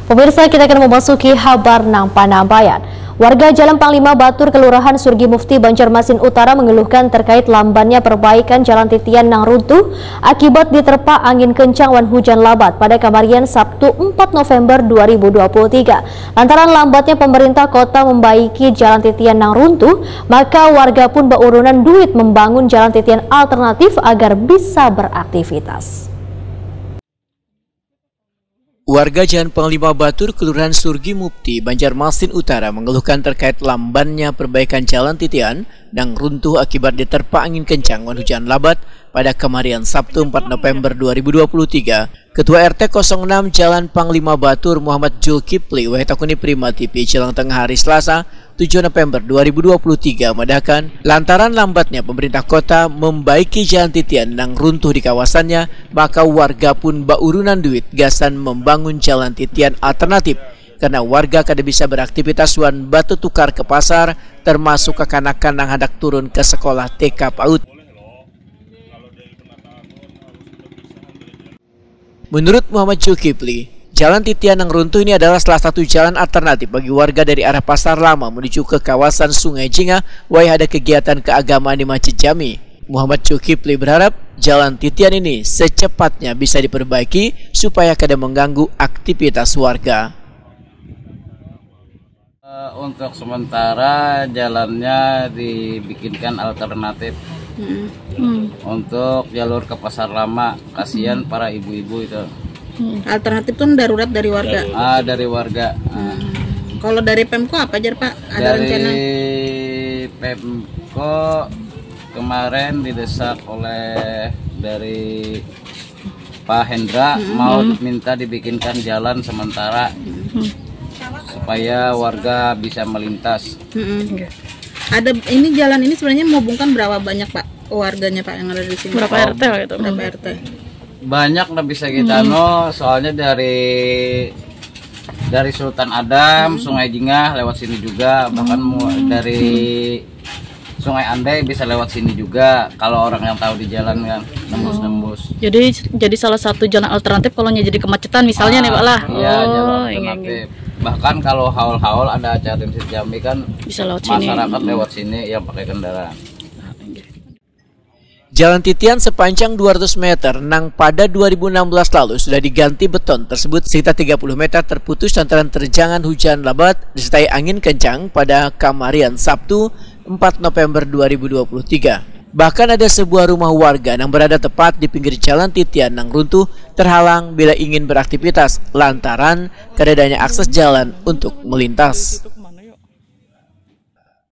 Pemirsa, kita akan memasuki kabar nang Panambayan. Warga Jalan Panglima Batur, Kelurahan Surgi Mufti, Banjarmasin Utara mengeluhkan terkait lambannya perbaikan Jalan Titian nang runtuh akibat diterpa angin kencang wan hujan lebat pada Kamarian Sabtu 4 November 2023. Lantaran lambatnya pemerintah kota membaiki Jalan Titian nang runtuh, maka warga pun baurunan duit membangun Jalan Titian alternatif agar bisa beraktivitas. Warga Jalan Panglima Batur, Kelurahan Surgi Mufti, Banjarmasin Utara mengeluhkan terkait lambannya perbaikan Jalan Titian yang runtuh akibat diterpa angin kencang dan hujan lebat pada Kamarian Sabtu 4 November 2023. Ketua RT 06 Jalan Panglima Batur Muhammad Zulkifli Wahitakuni Prima TV jelang tengah hari Selasa 7 November 2023 mendahkan lantaran lambatnya pemerintah kota membaiki Jalan Titian yang runtuh di kawasannya, maka warga pun baurunan duit gasan membangun Jalan Titian alternatif karena warga kada bisa beraktivitas wan batu tukar ke pasar, termasuk kekanak-kanak yang hendak turun ke sekolah TK PAUD. Menurut Muhammad Zulkifli, Jalan Titian yang runtuh ini adalah salah satu jalan alternatif bagi warga dari arah Pasar Lama menuju ke kawasan Sungai Jinga, wai ada kegiatan keagamaan di Masjid Jami. Muhammad Zulkifli berharap Jalan Titian ini secepatnya bisa diperbaiki supaya kada mengganggu aktivitas warga. Untuk sementara jalannya dibikinkan alternatif. Untuk jalur ke Pasar Lama, kasihan para ibu-ibu itu. Alternatif tuh darurat dari warga. Dari warga. Kalau dari Pemko apa aja Pak? Ada rencana? Dari Pemko kemarin didesak oleh dari Pak Hendra mau minta dibikinkan jalan sementara supaya warga bisa melintas. Ada ini jalan ini sebenarnya menghubungkan berapa banyak Pak warganya Pak yang ada di sini? Berapa RT gitu? Berapa RT? Banyak lah bisa kita soalnya dari Sultan Adam, Sungai Jinga lewat sini juga, bahkan dari Sungai Andai bisa lewat sini juga kalau orang yang tahu di jalan kan nembus. Jadi salah satu jalan alternatif kalau jadi kemacetan misalnya nih Pak lah. Iya, jalan alternatif. Bahkan kalau haul-haul ada acara Masjid Jami kan bisa lewat sini. Masyarakat lewat sini yang pakai kendaraan. Jalan Titian sepanjang 200 meter nang pada 2016 lalu sudah diganti beton tersebut sekitar 30 meter terputus lantaran terjangan hujan lebat disertai angin kencang pada Kamarian Sabtu 4 November 2023. Bahkan ada sebuah rumah warga yang berada tepat di pinggir Jalan Titian yang runtuh terhalang bila ingin beraktivitas lantaran tidak adanya akses jalan untuk melintas.